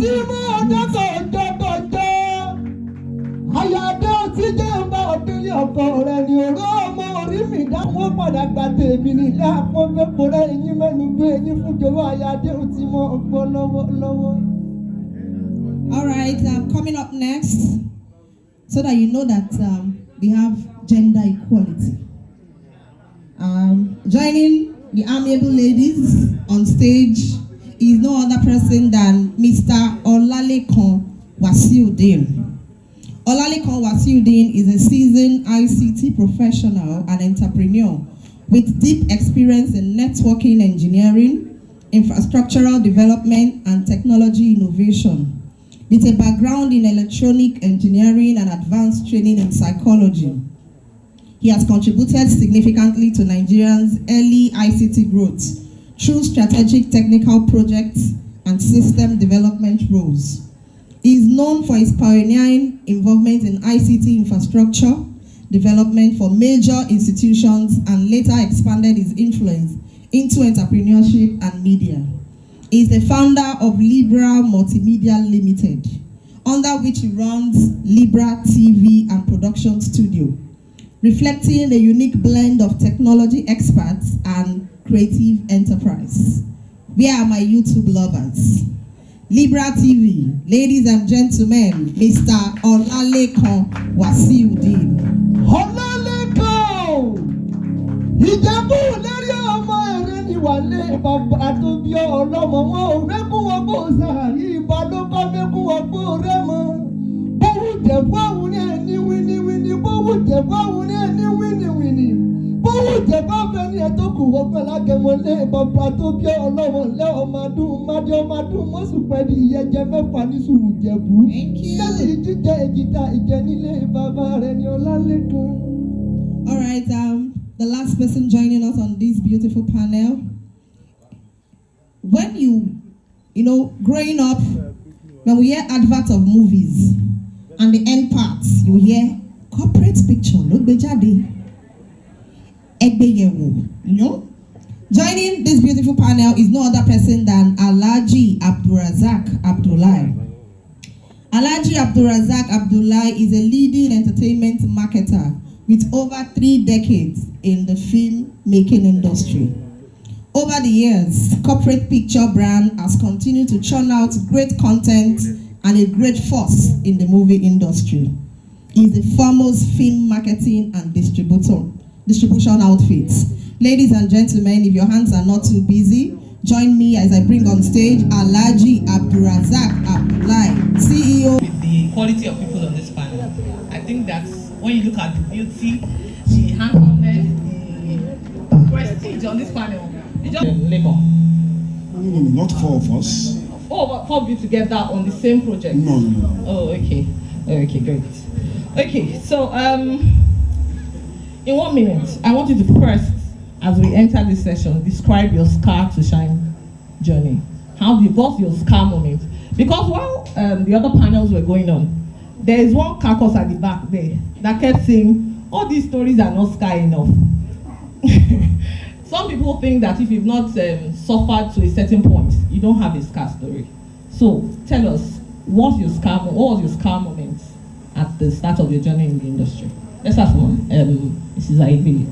All right, coming up next, so that you know that we have gender equality. Joining the amiable ladies on stage is no other person than Mr. Olalekan Wasiudeen. Olalekan Wasiudeen is a seasoned ICT professional and entrepreneur with deep experience in networking engineering, infrastructural development, and technology innovation. With a background in electronic engineering and advanced training in psychology, he has contributed significantly to Nigerians' early ICT growth through strategic technical projects and system development roles. He is known for his pioneering involvement in ICT infrastructure development for major institutions and later expanded his influence into entrepreneurship and media. He is the founder of Libra Multimedia Limited, under which he runs Libra TV and Production Studio, reflecting a unique blend of technology experts and creative enterprise. Where are my YouTube lovers? Libra TV, ladies and gentlemen, Mr. Olalekan Wasiudeen. Olalekan! Ìjẹ́bú lérí ọmọ ẹ̀rẹ́ ni wà lé bàbá tó bí ọlọ́mọ wọn ò rẹ́kún wọn kó sàárì ìbá ló kọ́ mẹ́kún wọn kó rẹ́mọ. Bówù jẹ̀bú àwọn ní ẹni wíníwíní, bówù jẹ̀bú àwọn ní ẹni wíníwíní. Bówù jẹ̀bú ọ̀fẹ́ ní ẹ̀tọ́ kù wọ́pẹ́ lágẹ̀mọ lé bàbá tó bí ọlọ́mọ lẹ́ ọmọdún mádé ọmọdún mọ́sùpẹ́ẹ́dì ìyẹjẹ mẹ́fà ní sùúrù jẹ̀bú. Lẹ́yìn jíjẹ èjìdá ìjẹ nílé bàbá rẹ̀ ni Ọlálékan. All right, the last person joining us on this beautiful panel. When you know, growing up, when we hear adverts of movies and the end parts, you hear corporate picture, Aigbe, you know? Joining this beautiful panel is no other person than Alhaji Abdulrazak Abdullahi. Alhaji Abdulrazak Abdullahi is a leading entertainment marketer with over 3 decades in the film making industry. Over the years, corporate picture brand has continued to churn out great content and a great force in the movie industry. He is a famous film marketing and distribution outfits. Ladies and gentlemen, if your hands are not too busy, join me as I bring on stage Alhaji Abdulrazak Abdullahi, CEO. With the quality of people on this panel, I think that when you look at the beauty, the handsomeness, the prestige on this panel, it's just labor. No, not 4 of us. Oh, but 4 of you together on the same project? No. Oh, okay. Okay, great. Okay, so in 1 minute, I want you to first, as we enter this session, describe your scar to shine journey. What's your scar moment? Because while the other panels were going on, there is one carcass at the back there that kept saying, all these stories are not scar enough. Some people think that if you've not suffered to a certain point, you don't have a scar story. So tell us, what was your scar moment at the start of your journey in the industry? Let's start from Mrs. Aigbe.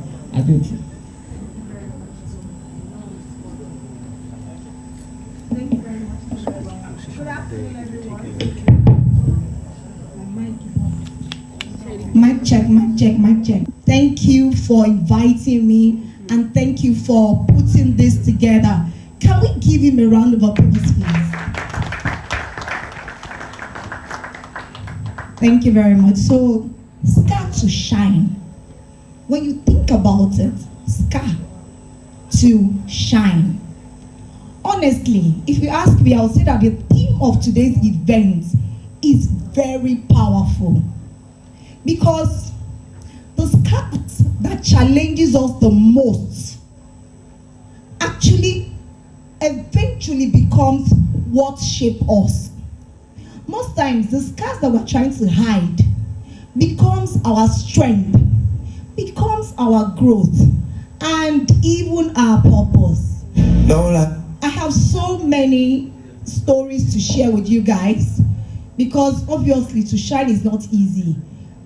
Thank you very much. Good afternoon, everyone. Mic check. Thank you for inviting me and thank you for putting this together. Can we give him a round of applause, please? Thank you very much. So, scar to shine. When you think about it, scar to shine. Honestly, if you ask me, I'll say that the theme of today's event is very powerful. Because the scar that challenges us the most actually eventually becomes what shapes us. Most times, the scars that we're trying to hide becomes our strength, becomes our growth, and even our purpose. I have so many stories to share with you guys, because obviously to shine is not easy.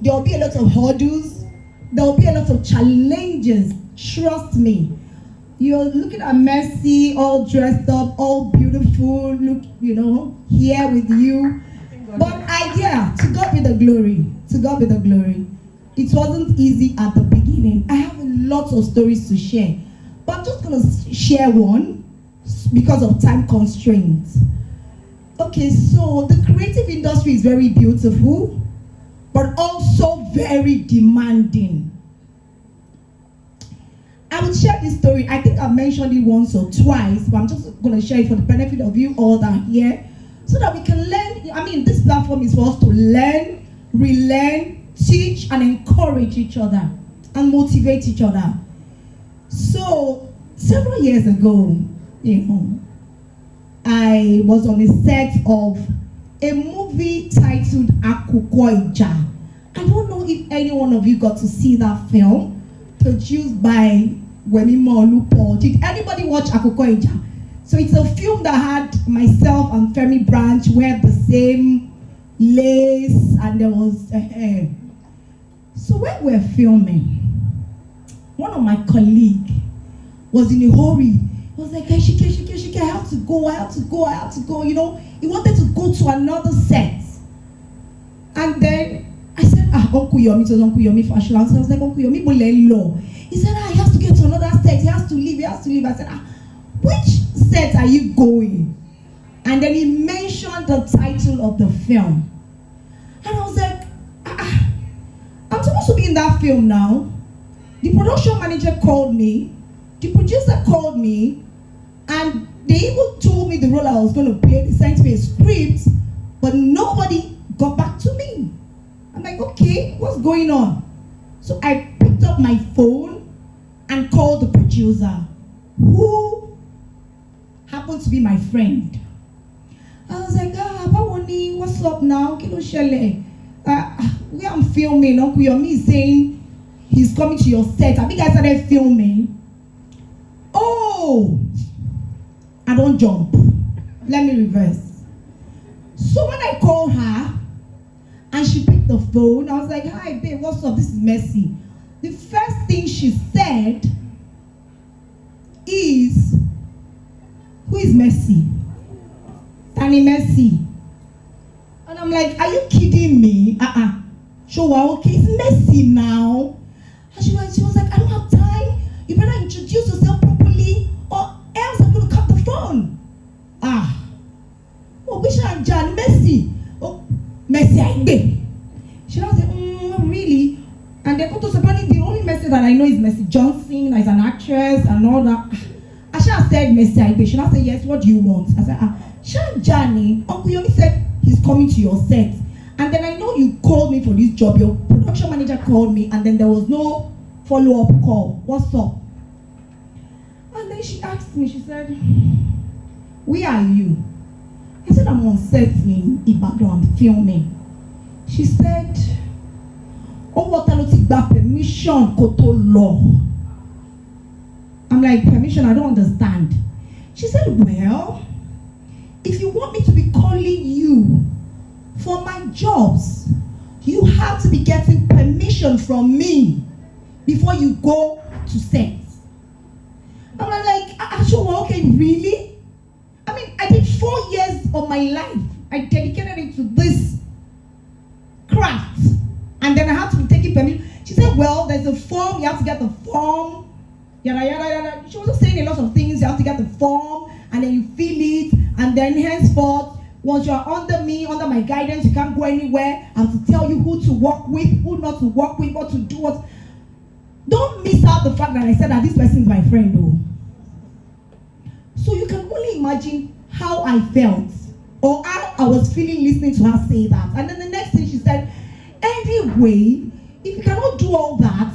There will be a lot of hurdles. There will be a lot of challenges. Trust me. You're looking at Mercy all dressed up, all beautiful, look, here with you. But to God be the glory. To God be the glory. It wasn't easy at the beginning. I have lots of stories to share. But I'm just going to share one because of time constraints. Okay, so the creative industry is very beautiful, but also very demanding. I will share this story. I think I've mentioned it once or twice, but I'm just going to share it for the benefit of you all that are here, so that we can learn. I mean, this platform is for us to learn, relearn, teach, and encourage each other, and motivate each other. So, several years ago, I was on a set of a movie titled Akukoija. I don't know if any one of you got to see that film, produced by Wemimo Olupo. Did anybody watch Akukoija? So it's a film that had myself and Femi Branch wear the same lace, and there was so when we were filming, one of my colleagues was in a hurry. He was like, Shike, I have to go. He wanted to go to another set. And then I said, Uncle Yomi, it was Uncle Yomi Fashion. So I was like, Uncle Yomi, Bolelo. He said, he has to get to another set. He has to leave. I said, which set are you going? And then he mentioned the title of the film. And I was like, I'm supposed to be in that film now. The production manager called me. The producer called me. And they even told me the role I was going to play. They sent me a script, but nobody got back to me. I'm like, okay, what's going on? So I picked up my phone and called the producer, who happened to be my friend. I was like, Bawoni, what's up now? Kilo Shele. Where I'm filming, Uncle Yomi is saying he's coming to your set. Have you guys started filming? Oh, I don't jump. Let me reverse. So when I called her and she picked the phone, I was like, hi babe, what's up? This is Mercy. The first thing she said is, who is Mercy? Tani Mercy. And I'm like, are you kidding me? Showa, okay, it's Mercy now. And she was like, I don't have time. You better introduce yourself properly, or else I'm going to cut the phone. Oh, which one, John? Mercy. Oh, Mercy Aigbe. She was like, really? And then the only Mercy that I know is Mercy Johnson, as an actress and all that. I should have said Mercy Aigbe. She now said, yes, what do you want? I said, Shan Johnny, Uncle Yomi said he's coming to your set. And then I know you called me for this job. Your production manager called me, and then there was no follow-up call. What's up? And then she asked me, she said, where are you? I said, I'm on set in Ibadan, I'm filming. She said, oh, what I take back permission, Koto law. I'm like, permission, I don't understand. She said, well, if you want me to be calling you for my jobs, you have to be getting permission from me before you go to set. I'm like, sure, okay, really? I mean, I did 4 years of my life. I dedicated it to this craft. And then I had to be taking permission. She said, well, there's a form, you have to get the form. Yada, yada, yada. She was just saying a lot of things. You have to get the form, and then you fill it, and then henceforth, once you're under me, under my guidance, you can't go anywhere. I have to tell you who to work with, who not to work with, what to do, what. Don't miss out the fact that I said that this person is my friend, though. So you can only imagine how I felt, or how I was feeling listening to her say that. And then the next thing she said, anyway, if you cannot do all that,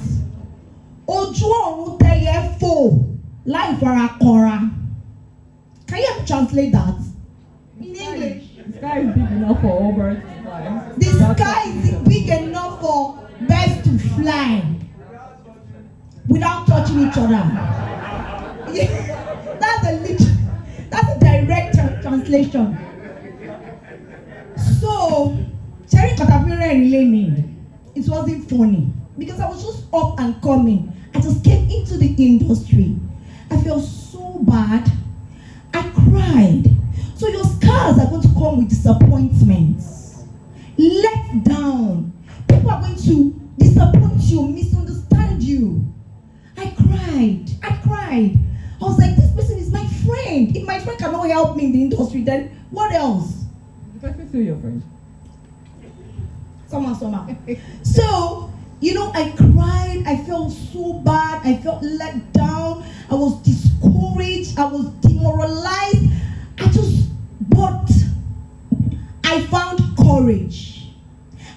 can you translate that in English? The sky is big enough for all birds to fly. The sky is big enough for birds to fly without touching each other. That's a direct translation. So, Cherry Caterpillar and Lenny, it wasn't funny because I was just up and coming. I just came into the industry. I felt so bad. I cried. So your scars are going to come with disappointments, let down. People are going to disappoint you, misunderstand you. I cried. I was like, this person is my friend. If my friend cannot help me in the industry, then what else? The person still your friend. Somehow. So, I cried. I felt so bad. I felt let down. I was discouraged. I was demoralized. But I found courage.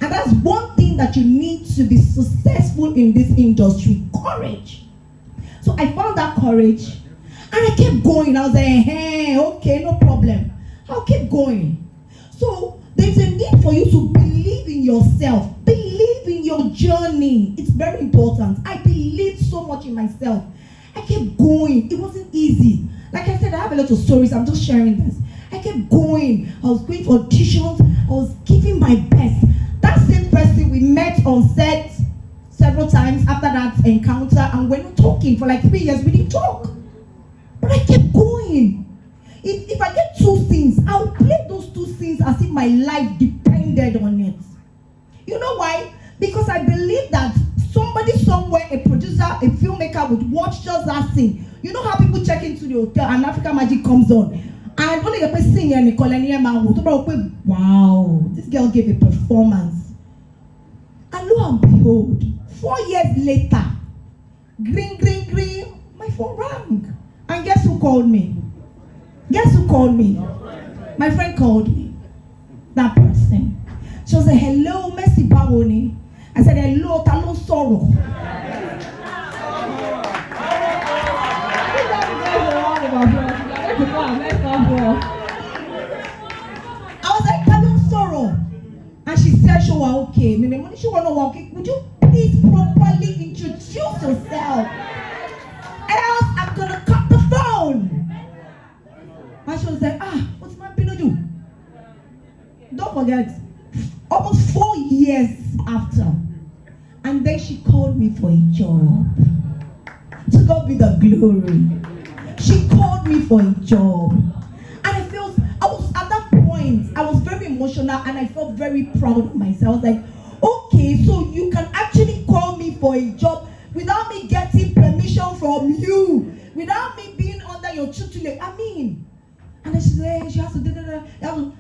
And that's one thing that you need to be successful in this industry, courage. So I found that courage and I kept going. I was like, hey, okay, no problem. I'll keep going. So there's a need for you to believe in yourself, believe in your journey. It's very important. I believed so much in myself. I kept going. It wasn't easy. Like I said, I have a lot of stories. I'm just sharing this. I kept going. I was going for auditions. I was giving my best. That same person we met on set several times after that encounter, and we're not talking for like 3 years. We didn't talk. But I kept going. If I get 2 things, I'll play those 2 things as if my life depended on it. You know why? Because I believe that somebody somewhere, a producer, a filmmaker would watch just that scene. You know how people check into the hotel and African Magic comes on, and only the person singing and wow, this girl gave a performance. And lo and behold, 4 years later, green, my phone rang. And guess who called me? My friend called me. That person. She was like, hello, Messi Baroni. I said, hello, Talo Soro. I was like, Talo Soro. And she said, she was okay. She was not okay. Would you please properly introduce yourself? Else, I'm going to cut the phone. And she was like, what's my pin do? Don't forget, almost 4 years after. And then she called me for a job. To God be the glory. She called me for a job. And I was at that point, I was very emotional and I felt very proud of myself. I was like, okay, so you can actually call me for a job without me getting permission from you, without me being under your tutelage. And then she said, she has to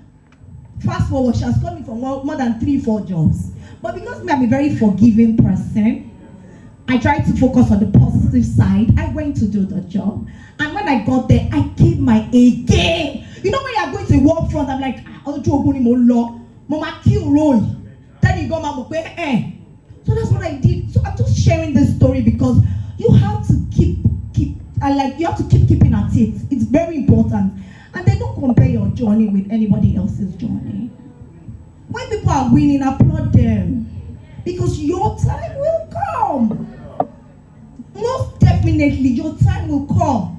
fast forward, she has called me for more than 3-4 jobs. But because I'm a very forgiving person, I tried to focus on the positive side. I went to do the job. And when I got there, I gave my A game. You know when you're going to the work front, I'm like, Mama kill Roy. Then you go, Mama, So that's what I did. So I'm just sharing this story because you have to keep keeping at it. It's very important. And then don't compare your journey with anybody else's journey. When people are winning, applaud them. Because your time will come. Most definitely, your time will come.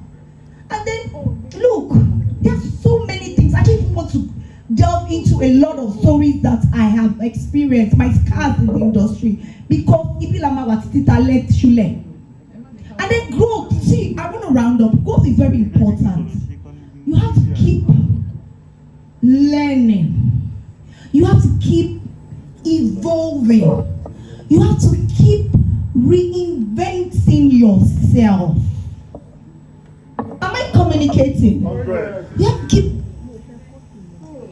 And then, look, there's so many things. I don't even want to delve into a lot of stories that I have experienced, my scars in the industry. Because and then growth, see, I want to round up. Growth is very important. You have to keep learning. You have to keep evolving. You have to keep reinventing yourself. Am I communicating? You have to keep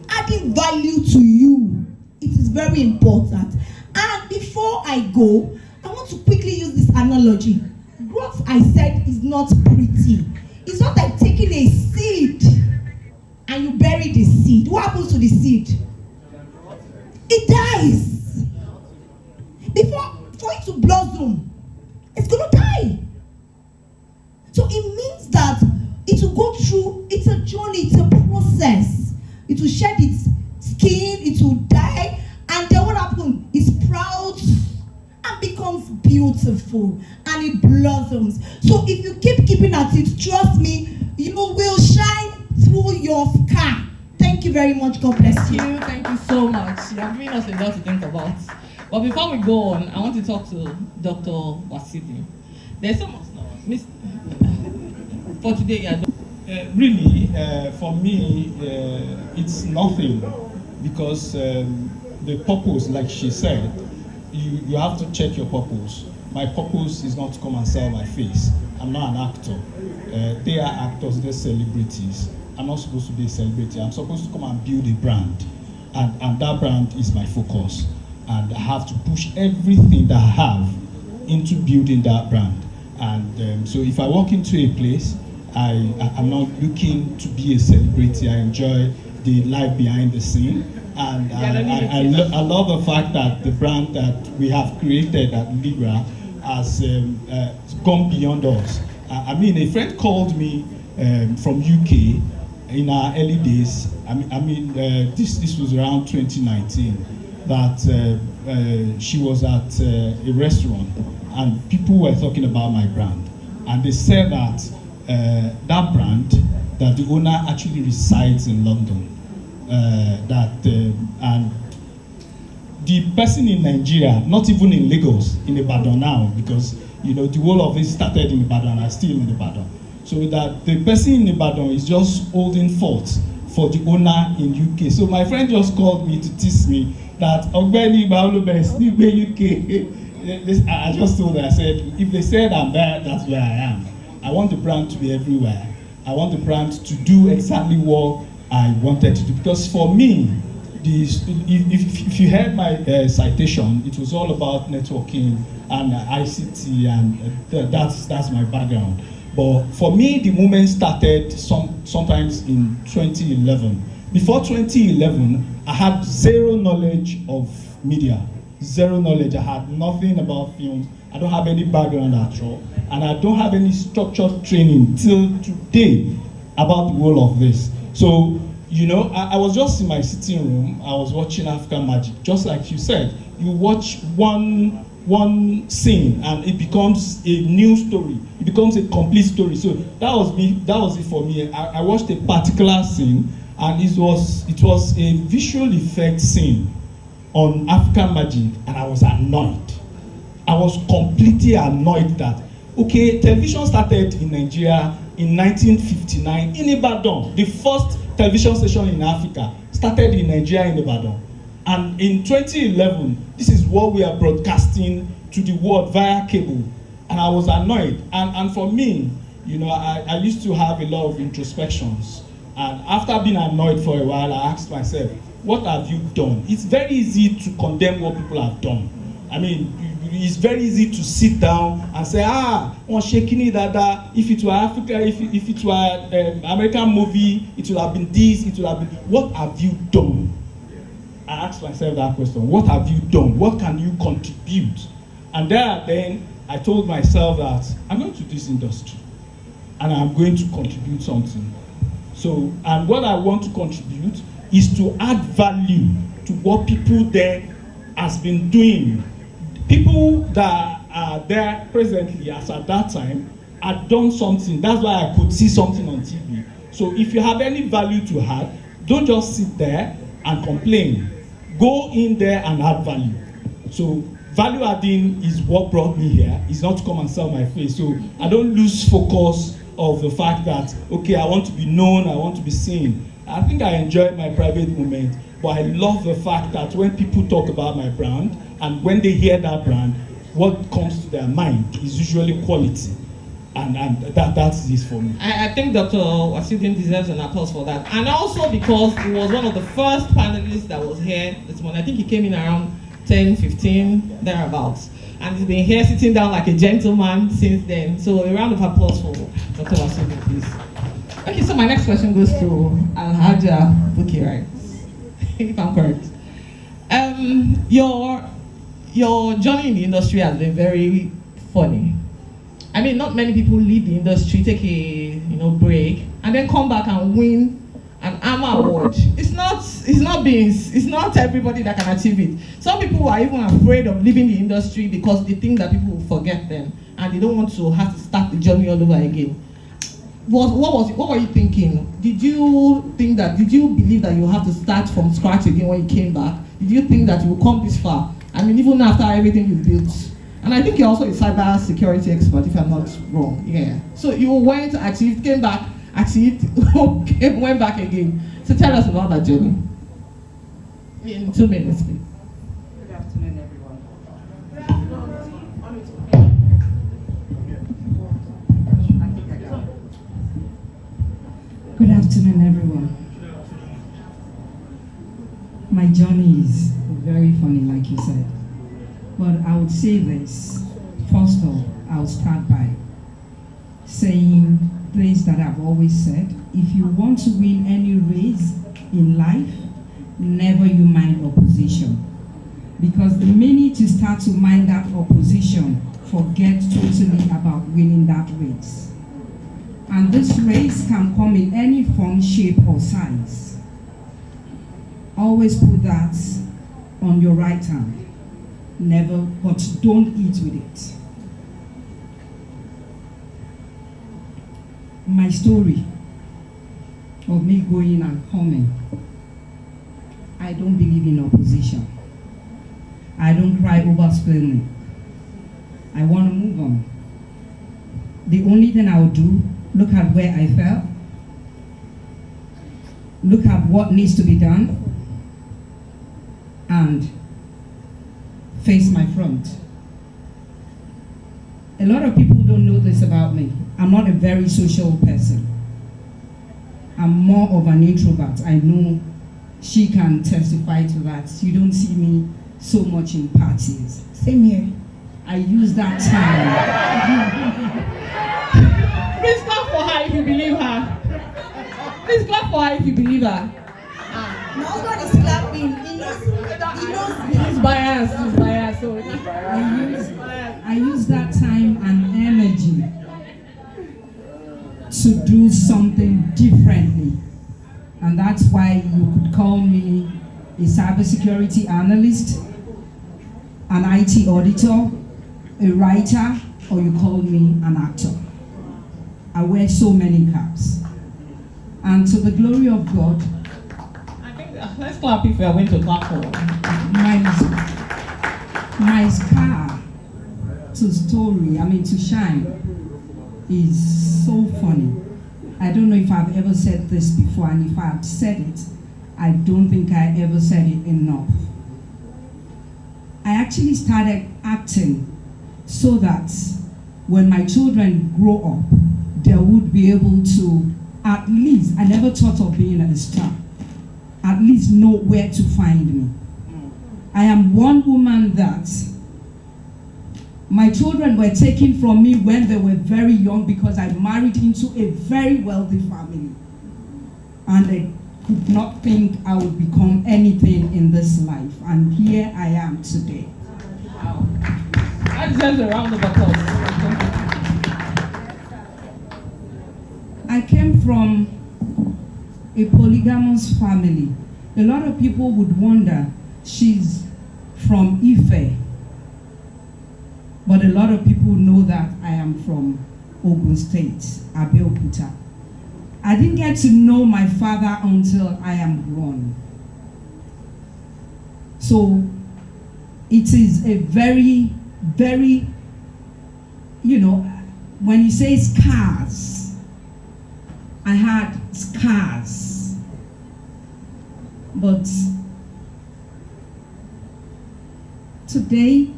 adding value to you. It is very important. And before I go, I want to quickly use this analogy. Growth, I said, is not pretty. It's not like taking a seed and you bury the seed. What happens to the seed? It dies. For it to blossom, it's going to die. So it means that it will go through, it's a journey, it's a process. It will shed its skin, it will die, and then what happens? It sprouts and becomes beautiful and it blossoms. So if you keep keeping at it, trust me, you will shine through your scar. Thank you very much. God bless you. Thank you so much. You have given us a lot to think about. But before we go on, I want to talk to Dr. Wasidi. There's so much for today. Really, for me, it's nothing because the purpose, like she said, you have to check your purpose. My purpose is not to come and sell my face. I'm not an actor. They are actors, they're celebrities. I'm not supposed to be a celebrity. I'm supposed to come and build a brand. And that brand is my focus. And I have to push everything that I have into building that brand. And so if I walk into a place, I'm not looking to be a celebrity. I enjoy the life behind the scene. And I love the fact that the brand that we have created at Libra has gone beyond us. I mean, a friend called me from UK in our early days. This was around 2019. That she was at a restaurant and people were talking about my brand, and they said that that brand, that the owner actually resides in London, and the person in Nigeria, not even in Lagos, in Ibadan now, because you know the whole of it started in Ibadan and still in Ibadan, so that the person in Ibadan is just holding forth for the owner in UK. So my friend just called me to tease me that Ogbeni Baolube still in UK. I just told her, I said, if they said I'm there, that's where I am. I want the brand to be everywhere. I want the brand to do exactly what I wanted to do. Because for me, if you heard my citation, it was all about networking and ICT, and that's my background. But for me, the movement started sometimes in 2011. Before 2011, I had zero knowledge of media, zero knowledge. I had nothing about film. I don't have any background at all, and I don't have any structured training till today about the whole of this. So, you know, I was just in my sitting room. I was watching African Magic, just like you said. You watch one scene and it becomes a new story. It becomes a complete story. So that was me. That was it for me. I watched a particular scene, and it was a visual effect scene on African Magic, and I was annoyed. I was completely annoyed that, okay, television started in Nigeria in 1959 in Ibadan. The first television station in Africa started in Nigeria in Ibadan. And in 2011, this is what we are broadcasting to the world via cable. And I was annoyed. And for me, you know, I used to have a lot of introspections. And after being annoyed for a while, I asked myself, what have you done? It's very easy to condemn what people have done. I mean, it's very easy to sit down and say, on Shekini Dada, if it were Africa, if it were American movie, it would have been this, it would have been. What have you done? I asked myself that question. What have you done? What can you contribute? And then I told myself that I'm going to this industry and I'm going to contribute something. So, and what I want to contribute is to add value to what people there has been doing. People that are there presently, as at that time, had done something. That's why I could see something on TV. So if you have any value to add, don't just sit there and complain. Go in there and add value. So value adding is what brought me here. It's not to come and sell my face. So I don't lose focus of the fact that, okay, I want to be known, I want to be seen. I think I enjoy my private moment, but I love the fact that when people talk about my brand and when they hear that brand, what comes to their mind is usually quality. And that's this for me. I think Dr. Wasidin deserves an applause for that. And also because he was one of the first panelists that was here this morning. I think he came in around 10, 15, thereabouts. And he's been here sitting down like a gentleman since then. So a round of applause for Dr. Wasidin, please. Okay, so my next question goes to Alhaja Bukky Whrigt, if I'm correct. Your journey in the industry has been very funny. I mean, not many people leave the industry, take a break, and then come back and win an AMA award. It's not everybody that can achieve it. Some people are even afraid of leaving the industry because they think that people will forget them and they don't want to have to start the journey all over again. what were you thinking? Did you believe that you have to start from scratch again when you came back? Did you think that you would come this far? I mean, even after everything you've built. And I think you're also a cyber security expert, if I'm not wrong. Yeah. So you went, achieved, came back, achieved, went back again. So tell us about that journey. In 2 minutes, please. Good afternoon, everyone. Good afternoon, everyone. My journey is very funny, like you said. But I would say this. First of all, I'll start by saying this that I've always said. If you want to win any race in life, never you mind opposition. Because the minute you start to mind that opposition, forget totally about winning that race. And this race can come in any form, shape, or size. Always put that on your right hand. Never, but don't eat with it. My story of me going and coming. I don't believe in opposition. I don't cry over spilled milk. I want to move on. The only thing I will do, look at where I fell. Look at what needs to be done. And face my front. A lot of people don't know this about me. I'm not a very social person. I'm more of an introvert. I know she can testify to that. You don't see me so much in parties. Same here. I use that time. Please clap for her if you believe her. Please clap for her if you believe her. My husband is clapping. He knows. He's biased. So I use that time and energy to do something differently. And that's why you could call me a cybersecurity analyst, an IT auditor, a writer, or you call me an actor. I wear so many caps. And to the glory of God, let's clap if we are going to clap for my scar to shine is so funny. I don't know if I've ever said this before, and if I've said it, I don't think I ever said it enough. I actually started acting so that when my children grow up, they would be able to at least, I never thought of being a star, at least know where to find me. I am one woman that my children were taken from me when they were very young because I married into a very wealthy family. And I could not think I would become anything in this life. And here I am today. Wow. That deserves a round of applause. I came from a polygamous family. A lot of people would wonder, she's from Ife. But a lot of people know that I am from Ogun State, Abeokuta. I didn't get to know my father until I am grown. So it is a very, very, when you say scars, I had scars. But today,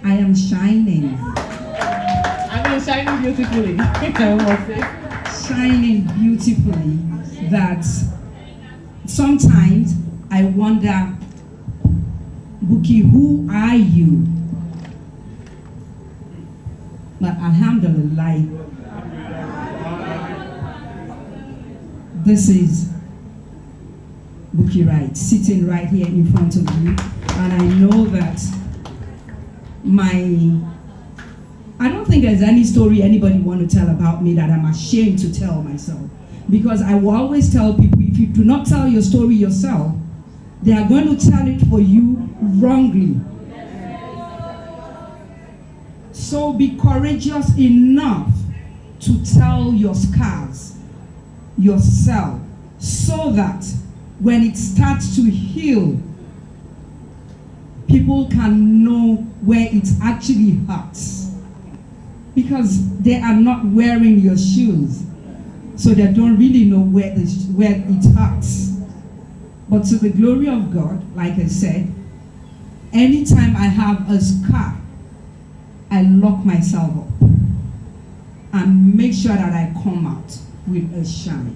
I am shining. I mean, shining beautifully. Shining beautifully. That sometimes I wonder, Bukky, who are you? But alhamdulillah, this is Bukky Whrigt sitting right here in front of you, and I know that I don't think there's any story anybody want to tell about me that I'm ashamed to tell myself. Because I will always tell people, if you do not tell your story yourself, they are going to tell it for you wrongly. So be courageous enough to tell your scars yourself, so that when it starts to heal, people can know where it actually hurts. Because they are not wearing your shoes, so they don't really know where it hurts. But to the glory of God, like I said, anytime I have a scar, I lock myself up and make sure that I come out with a shine.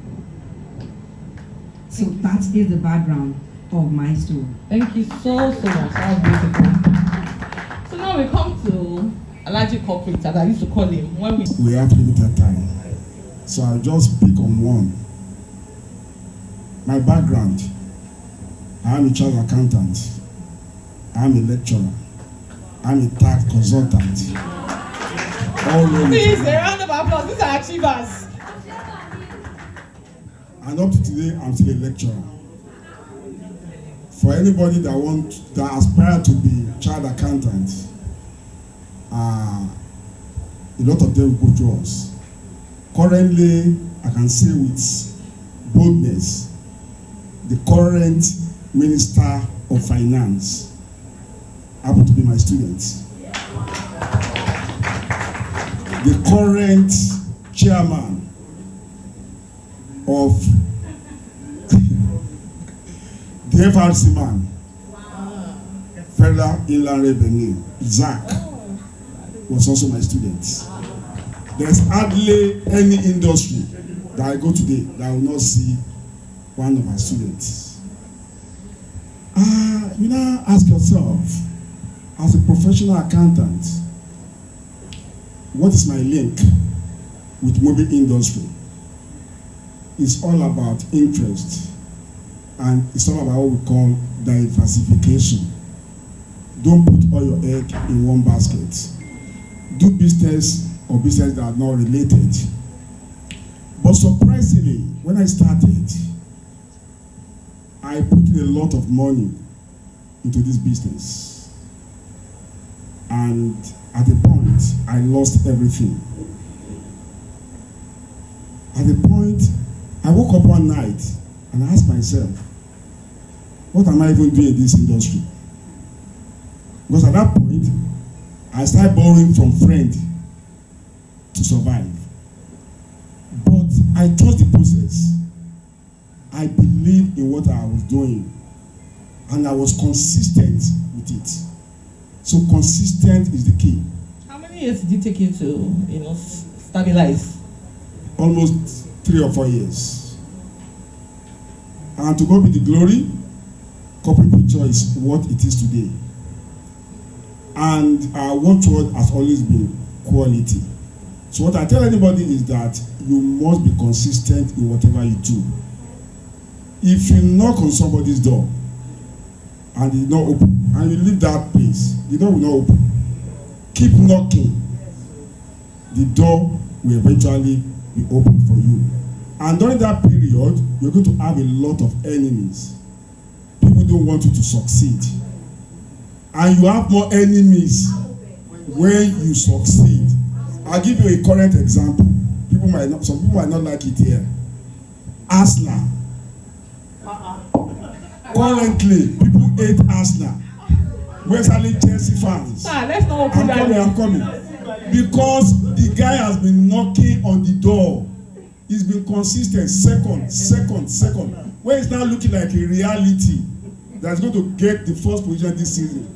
So that is the background of my story. Thank you so much. That was beautiful. So now we come to Alhaji Corporate, that I used to call him when we have limited time. So I'll just pick on one. My background: I am a child accountant, I am a lecturer, I am a tax consultant. Please, a round of applause. These are achievers. And up to today, I'm still a lecturer. For anybody that aspire to be child accountant, a lot of them go through us. Currently, I can say with boldness, the current Minister of Finance happened to be my student. The current chairman of the FRC man, Federal Inland Revenue, Zach, was also my student. There's hardly any industry that I go today that I will not see one of my students. You now ask yourself, as a professional accountant, what is my link with movie industry? It's all about interest, and it's all about what we call diversification. Don't put all your egg in one basket. Do business or business that are not related. But surprisingly, when I started, I put in a lot of money into this business. And at a point, I lost everything. At a point, I woke up one night and I asked myself, what am I even doing in this industry? Because at that point, I started borrowing from friends to survive. But I trust the process. I believed in what I was doing, and I was consistent with it. So consistent is the key. How many years did it take you to, stabilize? Almost 3 or 4 years. And to God be the glory, corporate picture is what it is today. And our watchword has always been quality. So what I tell anybody is that you must be consistent in whatever you do. If you knock on somebody's door and it's not open, and you leave that place, the door will not open. Keep knocking. The door will eventually be open for you. And during that period, you're going to have a lot of enemies. People don't want you to succeed. And you have more enemies when you succeed. I'll give you a current example. Some people might not like it here. Arsenal. Currently, people hate Arsenal. We're selling Chelsea fans. Let's not open I'm coming. Because the guy has been knocking on the door. He's been consistent. Second. When it's now looking like a reality that's going to get the first position this season,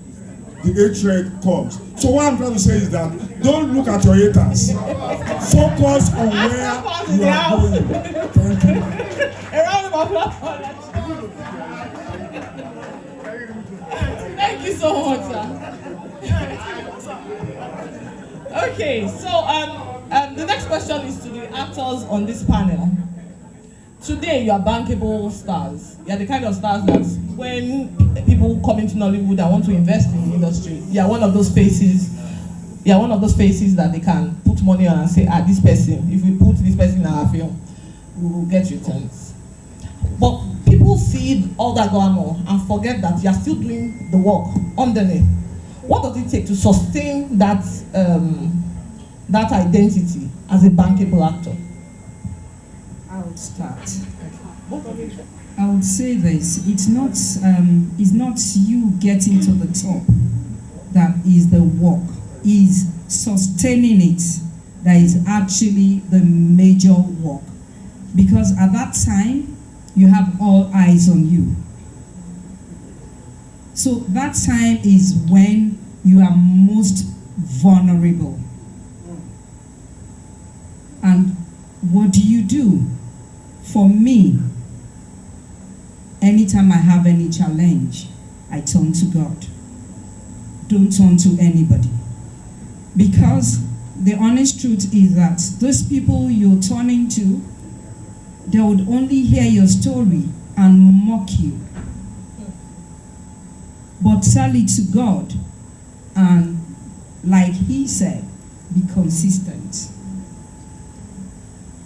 the hatred comes. So what I'm trying to say is that don't look at your haters. Focus on where you are going. Thank you. A round of applause. Thank you so much, sir. Okay, so the next question is to the actors on this panel. Today, you are bankable stars. You are the kind of stars that when people come into Nollywood and want to invest in the industry, you are one of those faces. You are one of those faces that they can put money on and say, this person, if we put this person in our film, we will get returns. But people see all that glamour and forget that you are still doing the work underneath. What does it take to sustain that that identity as a bankable actor? I would start. I would say this: it's not you getting to the top that is the work. Is sustaining it that is actually the major work, because at that time you have all eyes on you. So that time is when you are most vulnerable. And what do? For me, anytime I have any challenge, I turn to God. Don't turn to anybody. Because the honest truth is that those people you're turning to, they would only hear your story and mock you. But tell it to God, and like he said, be consistent.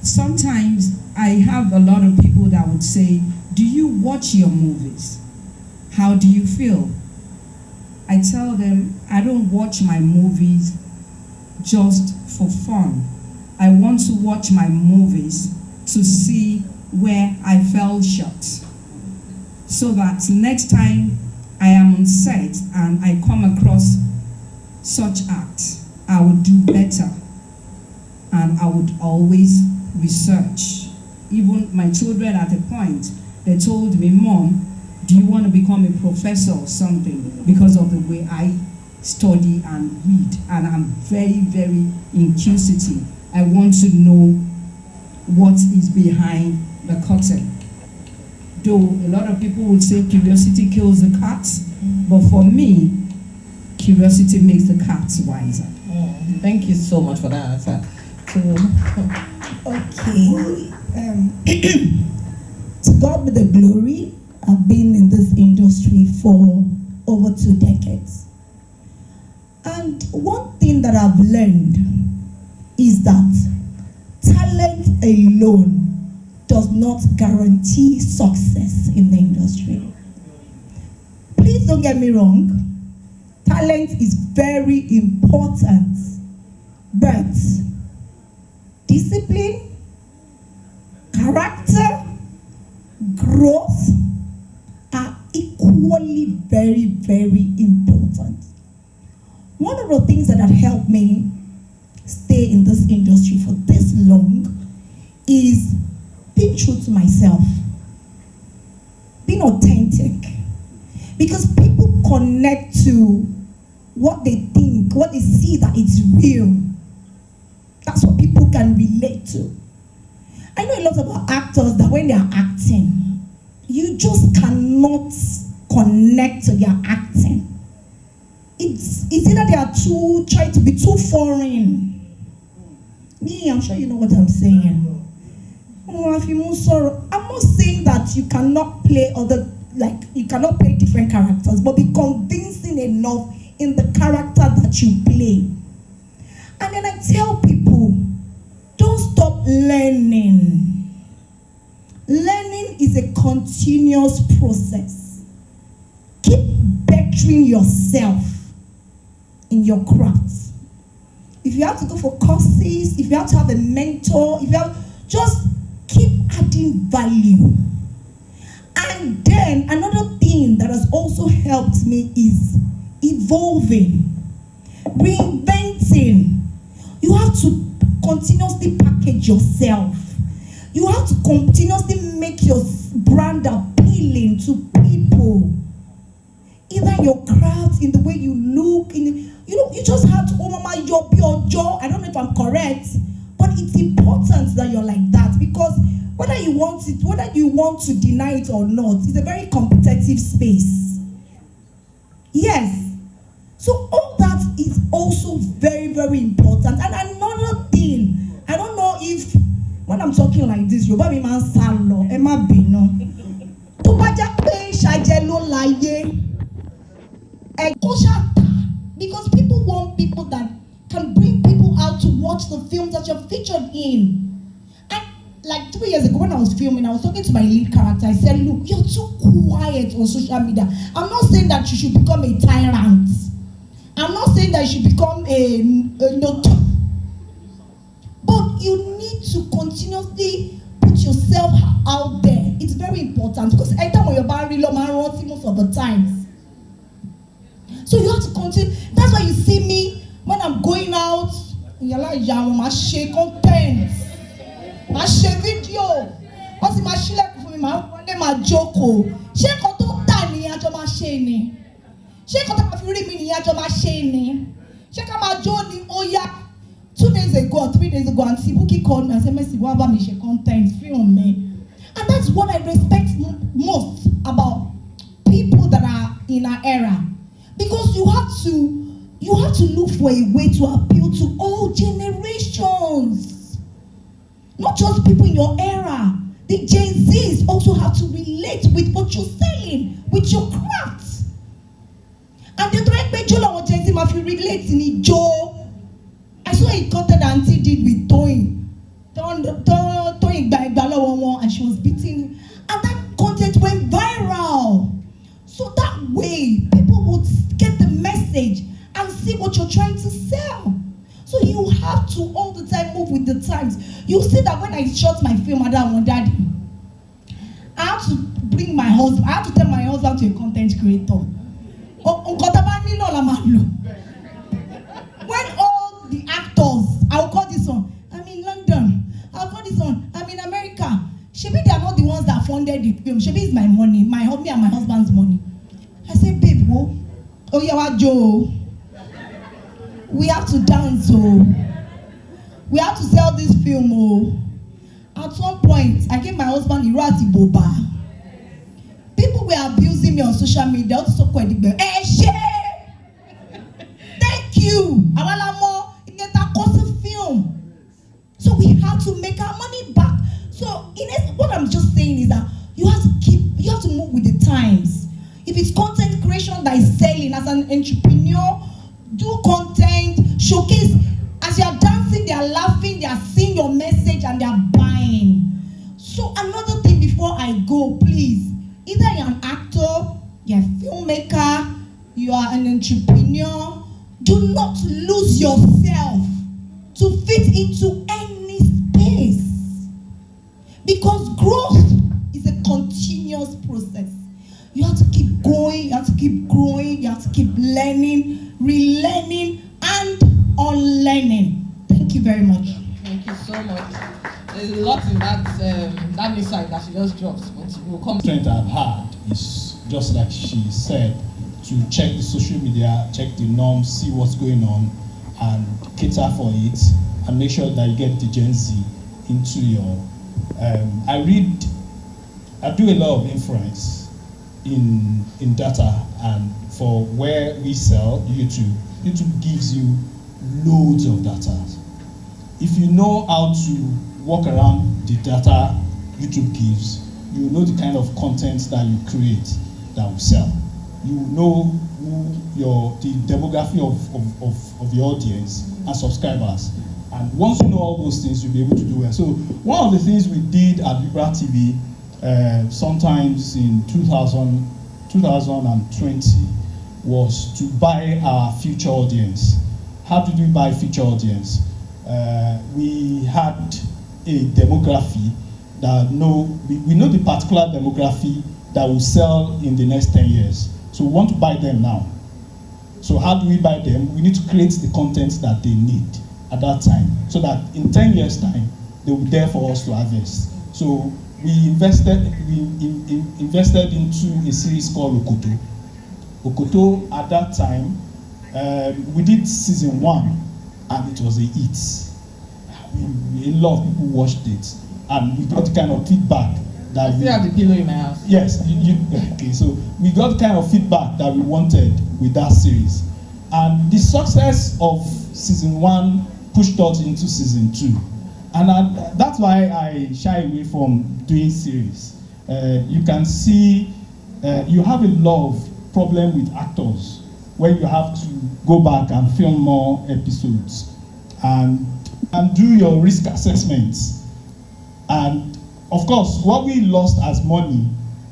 Sometimes I have a lot of people that would say, do you watch your movies? How do you feel? I tell them, I don't watch my movies just for fun. I want to watch my movies to see where I fell short, so that next time I am on set and I come across such act, I would do better. And I would always research. Even my children at a point, they told me, Mom, do you want to become a professor or something? Because of the way I study and read. And I'm very, very inquisitive. I want to know what is behind the curtain. Though a lot of people would say curiosity kills the cat, but for me, curiosity makes the cat wiser. Thank you so much for that answer. Okay. To God be the glory. I've been in this industry for over 2 decades. And one thing that I've learned is that talent alone does not guarantee success in the industry. Please don't get me wrong. Talent is very important, but discipline, character, growth are equally very, very important. One of the things that have helped me stay in this industry for this long is being true to myself, being authentic, because people connect to what they think, what they see that it's real. That's what people can relate to. I know a lot about actors that when they are acting, you just cannot connect to their acting. It's either they are trying to be too foreign. Me, I'm sure you know what I'm saying. I'm not saying that you cannot play you cannot play different characters, but be convincing enough in the character that you play. And then I tell people, don't stop learning. Learning is a continuous process. Keep bettering yourself in your craft. If you have to go for courses, if you have to have a mentor, just keep adding value. And then another thing that has also helped me is evolving, reinventing. You have to continuously package yourself. You have to continuously make your brand appealing to people. Either your craft, in the way you look, you just have to, I don't know if I'm correct, but it's important that you're like that, because whether you want to deny it or not, it's a very competitive space. Yes. So all that is also very, very important. And another thing, I don't know if when I'm talking like this, Yoruba mi man salo, Emma Bino. To baja pe shajelo laye. Because people want people that can bring people out to watch the films that you're featured in. And like 3 years ago when I was filming, I was talking to my lead character. I said, look, you're too quiet on social media. I'm not saying that you should become a tyrant. I'm not saying that you should become you need to continuously put yourself out there. It's very important because anytime when you're barren, most of the times. So you have to continue. That's why you see me when I'm going out. I share content, I share video. What's in my shilek for me? My joko. Share content tani ajo ma share ni. Share content ma fi mi ni ajo ma share ni. Share ka ma jo ni oya. 2 days ago, 3 days ago, Auntie Bukky called me and said, "Mercy, what about me? Share content, film me." And that's what I respect most about people that are in our era, because you have to look for a way to appeal to all generations, not just people in your era. The Gen Zs also have to relate with what you're selling, with your craft. And the direct Jola or Gen Z must relate in it. Joe, I saw a content that Auntie did with Toyin Aigbe, and she was beating, and that content went viral. So that way, people would get the message and see what you're trying to sell. So you have to all the time move with the times. You see that when I shot my film, Madam Daddy, I have to bring my husband. I have to tell my husband to a content creator. When all the actors, I'll call this one, I'm in London. I'll call this one, I'm in America. Shebi, they are not the ones that funded the film. Shebi is my money, me and my husband's money. I said, babe, oh yeah, Joe. We have to dance, we have to sell this film, At one point, I gave my husband Emiraltyafrica. People were abusing me on social media. Also called Aigbe. Thank you. Awalamo, get a course film. So we have to make our money back. So in essence, what I'm just saying is that you have to move with the times. If it's content creation that is selling as an entrepreneur, do content, showcase. As you are dancing, they are laughing, they are seeing your message, and they are buying. So another thing before I go, please, either you're an actor, you're a filmmaker, you are an entrepreneur, do not lose yourself to fit into any space. Because growth is a continuous process. You have to keep going, you have to keep growing, you have to keep learning, relearning, and unlearning. Thank you very much. Thank you so much. There's a lot in that insight that she just dropped. We'll come. The strength I've had is just like she said, to check the social media, check the norms, see what's going on, and cater for it, and make sure that you get the Gen Z into your. I do a lot of inference in data, and for where we sell, YouTube gives you loads of data. If you know how to work around the data YouTube gives, you know the kind of content that you create that will sell. You know who the demography of your audience and subscribers. And once you know all those things, you'll be able to do well. So one of the things we did at Vibra TV sometimes in 2020 was to buy our future audience. How did we buy future audience? We had a demography that we know the particular demography that will sell in the next 10 years. So we want to buy them now. So how do we buy them? We need to create the content that they need at that time, so that in 10 years' time, they will be there for us to harvest. So we invested into a series called Okoto. Okoto, at that time, we did season 1, and it was a hit. A lot of people watched it, and we got the kind of feedback that I still have the pillow in my house. Yes, okay. So we got the kind of feedback that we wanted with that series, and the success of season 1 pushed us into season 2, and that's why I shy away from doing series. You can see you have a lot of problem with actors when you have to go back and film more episodes and do your risk assessments. And of course, what we lost as money,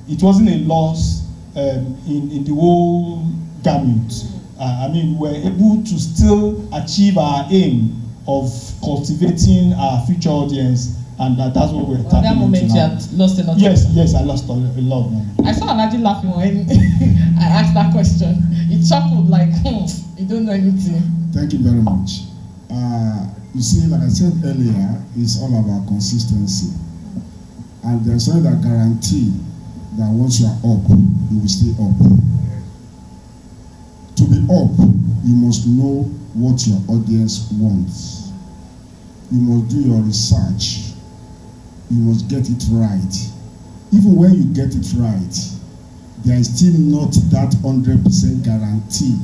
it wasn't a loss in the whole gamut. I mean, we were able to still achieve our aim of cultivating our future audience, and that's what we're tapping At that moment, into you now. had lost a lot. Yes, I lost a lot of money. I saw Alaji laughing when I asked that question. He chuckled like, you don't know anything. Thank you very much. You see, like I said earlier, it's all about consistency. And there's something that guarantee that once you are up, you will stay up. To be up, you must know what your audience wants. You must do your research. You must get it right. Even when you get it right, there is still not that 100% guarantee